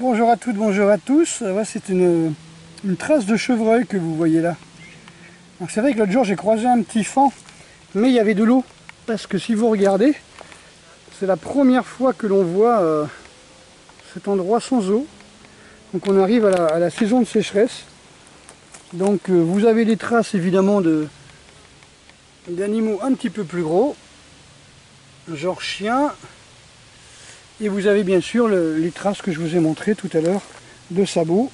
Bonjour à toutes, bonjour à tous. C'est une trace de chevreuil que vous voyez là. C'est vrai que l'autre jour j'ai croisé un petit fan, mais il y avait de l'eau. Parce que si vous regardez, c'est la première fois que l'on voit cet endroit sans eau. Donc on arrive à la saison de sécheresse. Donc vous avez des traces évidemment d'animaux un petit peu plus gros, genre chiens. Et vous avez bien sûr les traces que je vous ai montrées tout à l'heure de sabots.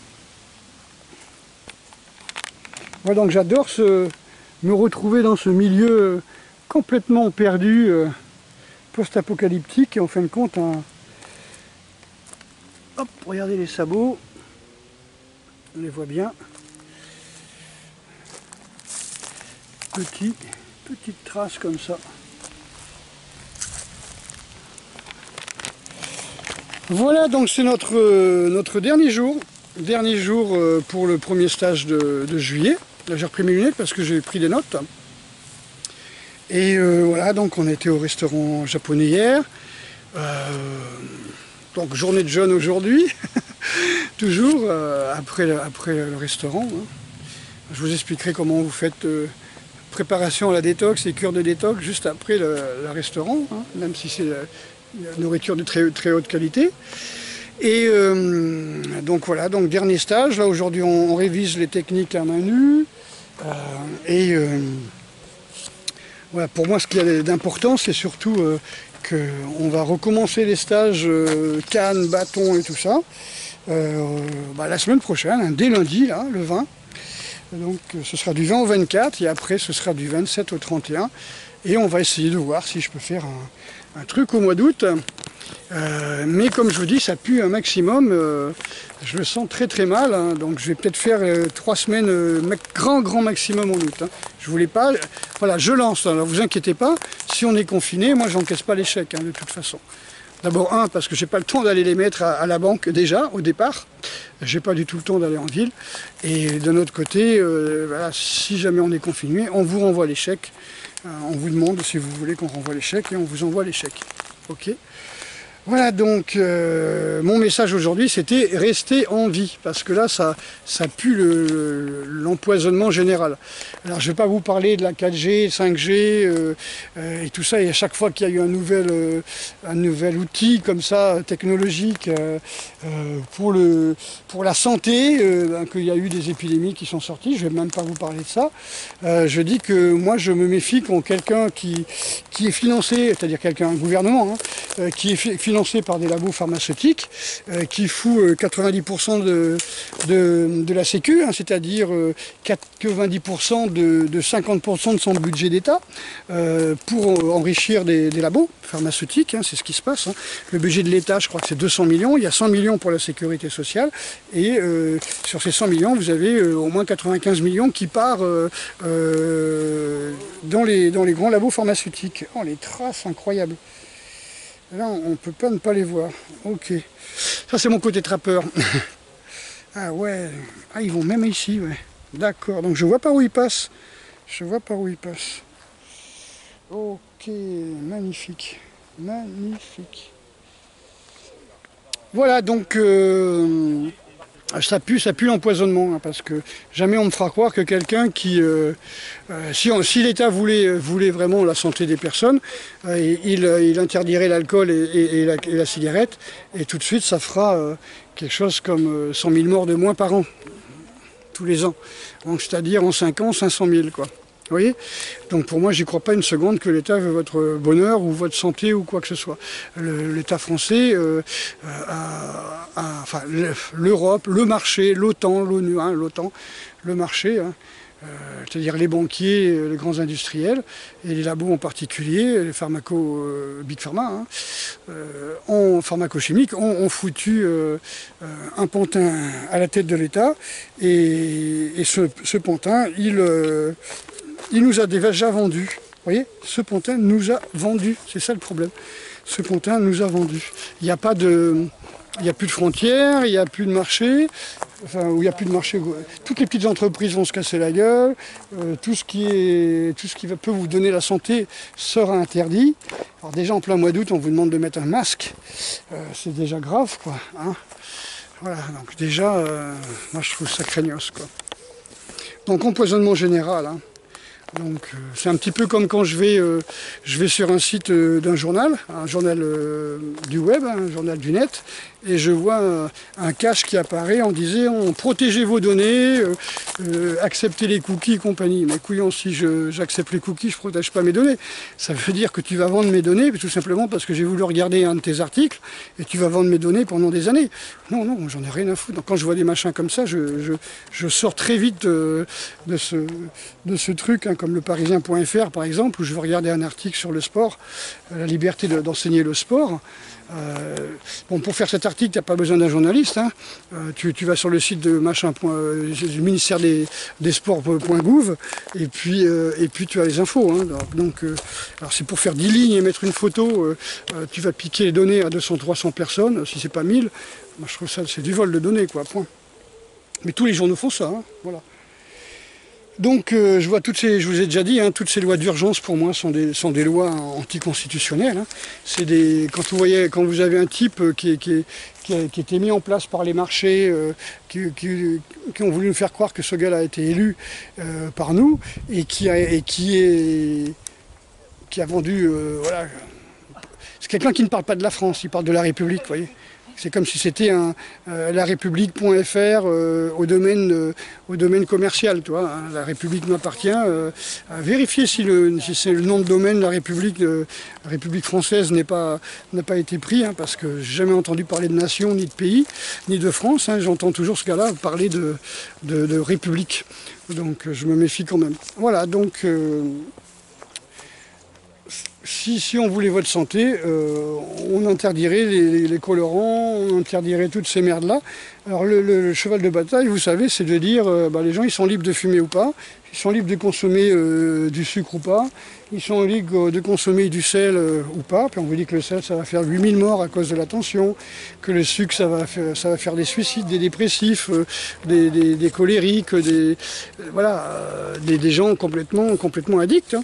Voilà, donc j'adore me retrouver dans ce milieu complètement perdu, post-apocalyptique. Et en fin de compte, hop, regardez les sabots, on les voit bien. Petites traces comme ça. Voilà, donc c'est notre dernier jour pour le premier stage de juillet. Là j'ai repris mes lunettes parce que j'ai pris des notes. Et voilà, donc on était au restaurant japonais hier. Donc journée de jeûne aujourd'hui, toujours après le restaurant. Je vous expliquerai comment vous faites préparation à la détox et cure de détox juste après le restaurant, même si c'est la nourriture de très haute qualité. Et donc voilà, donc dernier stage. Là aujourd'hui on révise les techniques à main nue. Voilà, pour moi ce qu'il y a d'important c'est surtout qu'on va recommencer les stages canne, bâton et tout ça la semaine prochaine, dès lundi, là, le 20. Donc ce sera du 20 au 24 et après ce sera du 27 au 31. Et on va essayer de voir si je peux faire un truc au mois d'août. Mais comme je vous dis, ça pue un maximum. Je le sens très mal. Donc je vais peut-être faire 3 semaines grand maximum en août. Je voulais pas. Voilà, je lance. Alors vous inquiétez pas. Si on est confiné, moi j'encaisse pas l'échec de toute façon. D'abord parce que j'ai pas le temps d'aller les mettre à la banque déjà au départ. J'ai pas du tout le temps d'aller en ville. Et d'un autre côté, voilà, si jamais on est confiné, on vous renvoie les chèques. On vous demande si vous voulez qu'on renvoie les chèques et on vous envoie les chèques. Ok. Voilà, donc mon message aujourd'hui c'était rester en vie, parce que là ça pue l'empoisonnement général. Alors je ne vais pas vous parler de la 4G, 5G et tout ça, et à chaque fois qu'il y a eu un nouvel outil comme ça, technologique, pour la santé, qu'il y a eu des épidémies qui sont sorties, je ne vais même pas vous parler de ça. Je dis que moi je me méfie quand quelqu'un qui est financé, c'est-à-dire un gouvernement, qui est financé par des labos pharmaceutiques, qui fout 90% de la sécu, c'est-à-dire 90% de 50% de son budget d'État, pour enrichir des labos pharmaceutiques, c'est ce qui se passe. Le budget de l'État, je crois que c'est 200 millions, il y a 100 millions pour la sécurité sociale, et sur ces 100 millions, vous avez au moins 95 millions qui part dans les grands labos pharmaceutiques. Oh, les traces incroyables. Là, on ne peut pas ne pas les voir. Ok. Ça, c'est mon côté trappeur. Ah ouais. Ah, ils vont même ici, ouais. D'accord. Donc, je vois par où ils passent. Ok. Magnifique. Voilà, donc... ça pue l'empoisonnement, parce que jamais on me fera croire que quelqu'un qui, si l'État voulait vraiment la santé des personnes, il interdirait l'alcool et la cigarette, et tout de suite ça fera quelque chose comme 100 000 morts de moins par an, tous les ans. Donc c'est-à-dire en 5 ans, 500 000 quoi. Vous voyez? Donc pour moi, j'y crois pas une seconde que l'État veut votre bonheur ou votre santé ou quoi que ce soit. L'État français, enfin l'Europe, le marché, l'OTAN, l'ONU, l'OTAN, le marché, c'est-à-dire les banquiers, les grands industriels, et les labos en particulier, les Big Pharma, en pharmacochimique, ont foutu un pantin à la tête de l'État, et ce pantin, il nous a déjà vendu. Vous voyez, ce pantin nous a vendu. C'est ça le problème. Ce pantin nous a vendu. Il n'y a pas de... Il n'y a plus de frontières, il n'y a plus de marché, enfin, où il n'y a plus de marché. Toutes les petites entreprises vont se casser la gueule, tout ce qui peut vous donner la santé sera interdit. Alors déjà en plein mois d'août, on vous demande de mettre un masque, c'est déjà grave, quoi. Voilà, donc déjà, moi je trouve ça craignos, quoi. Donc empoisonnement général, hein. Donc c'est un petit peu comme quand je vais sur un site d'un journal, un journal du web, un journal du net, et je vois un cache qui apparaît en disant protégez vos données, acceptez les cookies et compagnie. Mais couillon, si j'accepte les cookies, je ne protège pas mes données. Ça veut dire que tu vas vendre mes données tout simplement parce que j'ai voulu regarder un de tes articles et tu vas vendre mes données pendant des années. Non, non, j'en ai rien à foutre. Donc quand je vois des machins comme ça, je sors très vite de ce truc, hein, comme le Parisien.fr par exemple, où je veux regarder un article sur le sport, la liberté d'enseigner le sport. Bon, pour faire cet article, tu n'as pas besoin d'un journaliste, hein. Tu vas sur le site de du ministère des Sports.gouv et puis tu as les infos, hein. Donc, alors c'est pour faire 10 lignes et mettre une photo, tu vas piquer les données à 200-300 personnes, si c'est pas 1000. Moi je trouve ça, c'est du vol de données, quoi, point. Mais tous les journaux font ça, hein, voilà. Donc je vois je vous ai déjà dit, hein, toutes ces lois d'urgence pour moi sont des lois anticonstitutionnelles, hein. Quand vous avez un type qui a été mis en place par les marchés, qui ont voulu nous faire croire que ce gars-là a été élu par nous et qui a vendu, voilà. C'est quelqu'un qui ne parle pas de la France, il parle de la République, vous voyez. C'est comme si c'était la République.fr au domaine commercial, tu vois, hein. La République m'appartient. Vérifiez si c'est le nom de domaine, la République française n'a pas été pris, hein, parce que j'ai jamais entendu parler de nation, ni de pays, ni de France, hein. J'entends toujours ce gars-là parler de République. Donc je me méfie quand même. Voilà, donc... Si on voulait votre santé, on interdirait les colorants, on interdirait toutes ces merdes-là. Alors le cheval de bataille, vous savez, c'est de dire les gens ils sont libres de fumer ou pas, ils sont libres de consommer du sucre ou pas, ils sont libres de consommer du sel ou pas. Puis on vous dit que le sel ça va faire 8000 morts à cause de la tension, que le sucre ça va faire des suicides, des dépressifs, des colériques, des gens complètement addicts, hein.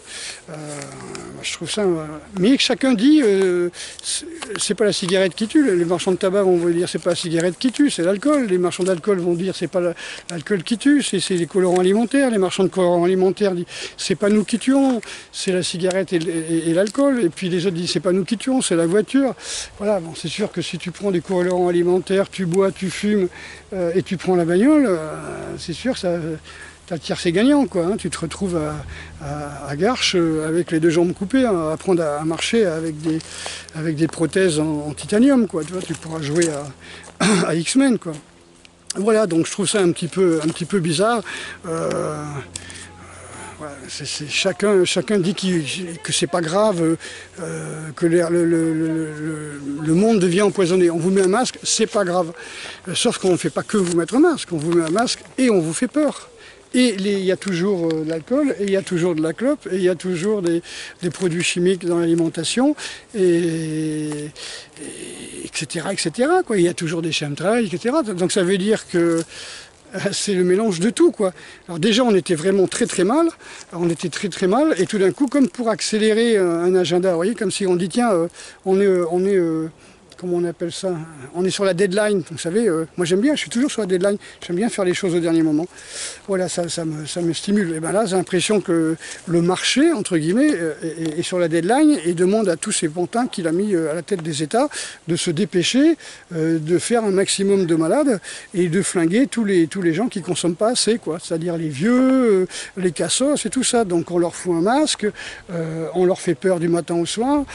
Je trouve ça... Mais chacun dit, c'est pas la cigarette qui tue. Les marchands de tabac vont vous dire c'est pas la cigarette qui tue, c'est l'alcool. Les marchands d'alcool vont dire c'est pas l'alcool qui tue, c'est les colorants alimentaires. Les marchands de colorants alimentaires disent c'est pas nous qui tuons, c'est la cigarette et l'alcool. Et puis les autres disent c'est pas nous qui tuons, c'est la voiture. Voilà, bon, c'est sûr que si tu prends des colorants alimentaires, tu bois, tu fumes et tu prends la bagnole, c'est sûr que ça... T'as tiercé gagnant, quoi, hein. Tu te retrouves à Garches avec les deux jambes coupées, hein, à apprendre à marcher avec des prothèses en titanium, quoi. Tu vois, tu pourras jouer à X-Men, quoi. Voilà, donc je trouve ça un petit peu bizarre. Voilà, chacun dit que c'est pas grave, que le monde devient empoisonné. On vous met un masque, c'est pas grave. Sauf qu'on ne fait pas que vous mettre un masque, on vous met un masque et on vous fait peur. Et il y a toujours de l'alcool, et il y a toujours de la clope, et il y a toujours des produits chimiques dans l'alimentation, etc., etc., quoi. Il y a toujours des chemtrails, etc. Donc ça veut dire que c'est le mélange de tout, quoi. Alors déjà, on était vraiment très très mal, et tout d'un coup, comme pour accélérer un agenda, vous voyez, comme si on dit, tiens, on est comment on appelle ça? On est sur la deadline, vous savez, moi j'aime bien, je suis toujours sur la deadline, j'aime bien faire les choses au dernier moment. Voilà, ça me stimule. Et bien là, j'ai l'impression que le marché, entre guillemets, est sur la deadline et demande à tous ces pantins qu'il a mis à la tête des États de se dépêcher, de faire un maximum de malades et de flinguer tous les gens qui ne consomment pas assez, quoi. C'est-à-dire les vieux, les cassos et tout ça. Donc on leur fout un masque, on leur fait peur du matin au soir,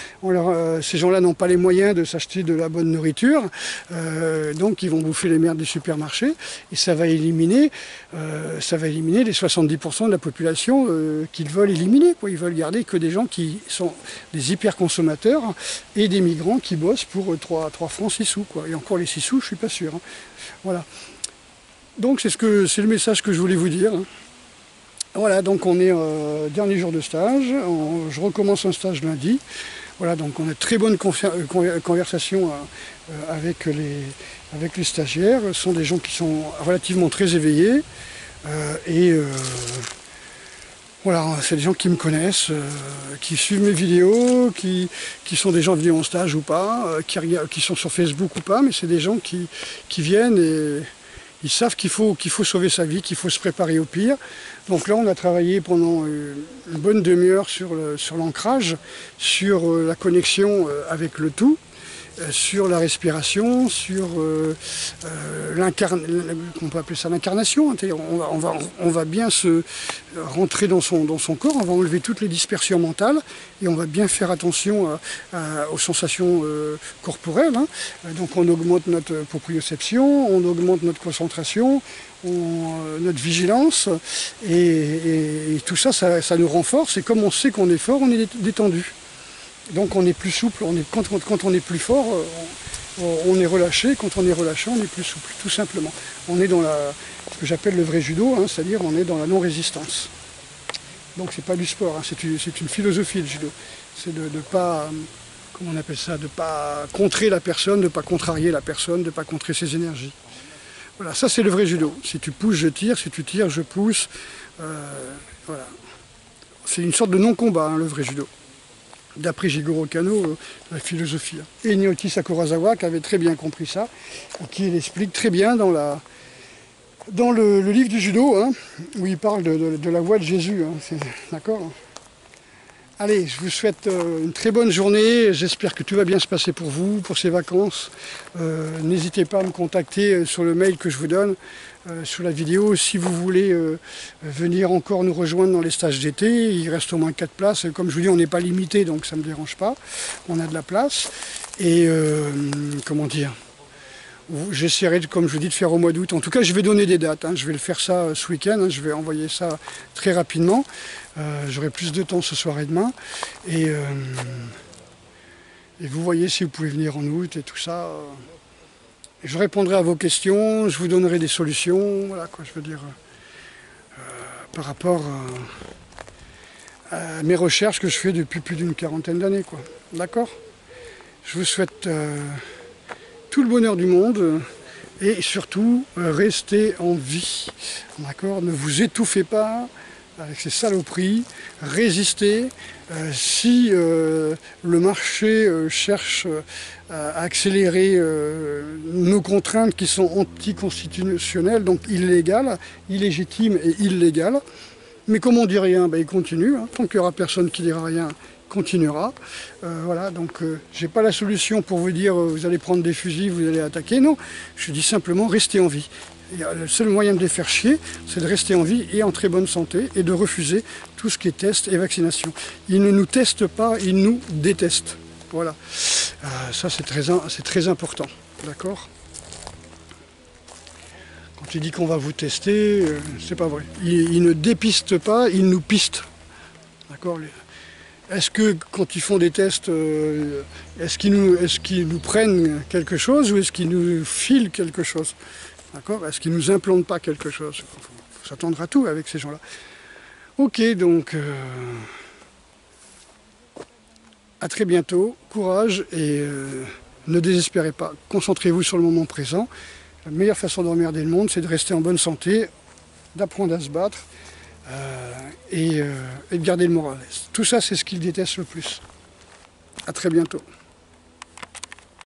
ces gens-là n'ont pas les moyens de s'acheter de la bonne nourriture, donc ils vont bouffer les merdes des supermarchés et ça va éliminer les 70% de la population qu'ils veulent éliminer, quoi. Ils veulent garder que des gens qui sont des hyper consommateurs et des migrants qui bossent pour 3 francs 6 sous, quoi. Et encore les 6 sous, je suis pas sûr, hein. Voilà. Donc c'est le message que je voulais vous dire, hein. Voilà, donc on est dernier jour de stage, je recommence un stage lundi. Voilà, donc on a très bonne conversation avec les stagiaires. Ce sont des gens qui sont relativement très éveillés. Voilà, c'est des gens qui me connaissent, qui suivent mes vidéos, qui sont des gens venus en stage ou pas, qui sont sur Facebook ou pas, mais c'est des gens qui viennent et ils savent qu'il faut sauver sa vie, qu'il faut se préparer au pire. Donc là, on a travaillé pendant une bonne demi-heure sur l'ancrage, sur la connexion avec le tout, sur la respiration, sur on peut appeler ça l'incarnation. On va bien se rentrer dans son corps, on va enlever toutes les dispersions mentales et on va bien faire attention aux sensations corporelles. Donc on augmente notre proprioception, on augmente notre concentration, notre vigilance et tout ça, ça nous renforce et comme on sait qu'on est fort, on est détendu. Donc on est plus souple, quand on est plus fort, on est relâché, quand on est relâché, on est plus souple, tout simplement. On est dans ce que j'appelle le vrai judo, c'est-à-dire on est dans la non-résistance. Donc c'est pas du sport, c'est une philosophie le judo. C'est de pas, comment on appelle ça, de pas contrer la personne, de pas contrarier la personne, de pas contrer ses énergies. Voilà, ça c'est le vrai judo. Si tu pousses, je tire, si tu tires, je pousse. Voilà. C'est une sorte de non-combat, le vrai judo. D'après Jigoro Kano, la philosophie. Et Naoki Sakurazawa qui avait très bien compris ça, et qui l'explique très bien dans le livre du judo, où il parle de la voie de Jésus. D'accord ? Allez, je vous souhaite une très bonne journée, j'espère que tout va bien se passer pour vous, pour ces vacances. N'hésitez pas à me contacter sur le mail que je vous donne, sous la vidéo. Si vous voulez venir encore nous rejoindre dans les stages d'été, il reste au moins 4 places. Comme je vous dis, on n'est pas limité, donc ça ne me dérange pas. On a de la place. Et comment dire, j'essaierai, comme je vous dis, de faire au mois d'août. En tout cas, je vais donner des dates. Je vais le faire ça ce week-end. Je vais envoyer ça très rapidement. J'aurai plus de temps ce soir et demain. Et vous voyez si vous pouvez venir en août et tout ça. Je répondrai à vos questions, je vous donnerai des solutions, voilà quoi, je veux dire, par rapport à mes recherches que je fais depuis plus d'une quarantaine d'années, quoi. D'accord ? Je vous souhaite tout le bonheur du monde et surtout restez en vie, d'accord ? Ne vous étouffez pas avec ces saloperies, résistez. Si le marché cherche à accélérer nos contraintes qui sont anticonstitutionnelles, donc illégales, illégitimes et illégales, mais comme on dit rien, il continue. Tant qu'il n'y aura personne qui dira rien, continuera. Voilà, donc j'ai pas la solution pour vous dire vous allez prendre des fusils, vous allez attaquer. Non, je dis simplement restez en vie. Le seul moyen de les faire chier, c'est de rester en vie et en très bonne santé et de refuser tout ce qui est test et vaccination. Ils ne nous testent pas, ils nous détestent. Voilà. Ça, c'est très important. D'accord ? Quand il dit qu'on va vous tester, c'est pas vrai. Ils ne dépistent pas, ils nous pistent. D'accord ? Est-ce que quand ils font des tests, est-ce qu'ils nous prennent quelque chose ou est-ce qu'ils nous filent quelque chose ? D'accord ? Est-ce qu'ils ne nous implantent pas quelque chose ? Il faut s'attendre à tout avec ces gens-là. Ok, donc à très bientôt, courage et ne désespérez pas. Concentrez-vous sur le moment présent. La meilleure façon d'emmerder le monde, c'est de rester en bonne santé, d'apprendre à se battre et de garder le moral. Tout ça, c'est ce qu'ils détestent le plus. À très bientôt.